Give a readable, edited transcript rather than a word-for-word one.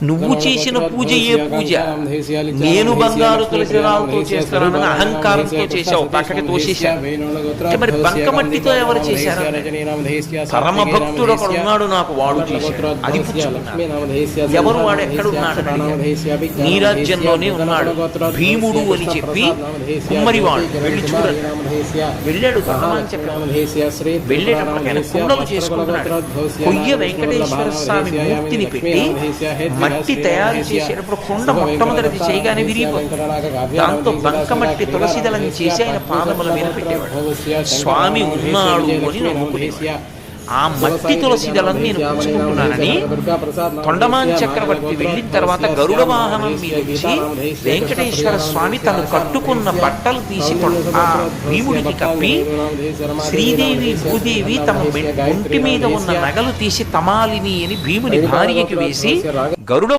నువ్వు చేసిన పూజ ఏ పూజ? నేను బంగారు తులసిరాలతో చేస్తానని అహంకారంతో చేశావు, పక్కకి తోసేశావు. మరి బంకమట్టితో ఎవరు చేశారు? పరమ భక్తుడు ఒకడు ఉన్నాడు, నాకు వాడు చేశాడు, అది పుచ్చుకున్నాడు. ఎవరు వాడు? ఎక్కడున్నాడు? నీరాజ్యంలోనే ఉన్నాడు. భీముడు అని చెప్పి కుమ్మరివాడు వెళ్ళి చూడండి. వెళ్ళాడు వెళ్ళేటప్పటికైనా కుండలు చేసుకుంటున్నాడు. కొయ్య వెంకటేశ్వర స్వామి మూర్తిని పెట్టి మట్టి తయారు చేసేటప్పుడు కుండ మొట్టమొదటిది చేయగానే విరిగిపోతుంది. దాంతో బంకమట్టి తులసిదళని చేసి ఆయన పాదముల మీద పెట్టేవాడు. స్వామి ఉన్నాడు అని నమ్ముకునేవాడు. ఆ మట్టి తులసిదళం నేను పుచ్చుకుంటున్నానని తొండమాన్ చక్రవర్తి వెళ్ళిన తర్వాత గరుడ వాహనం మీద వచ్చి వెంకటేశ్వర స్వామి తను కట్టుకున్న బట్టలు తీసి ఆ భీముడికి కప్పి, శ్రీదేవి భూదేవి తమ ఒంటి మీద ఉన్న నగలు తీసి తమాలిని అని భీముని భార్యకి వేసి గరుడ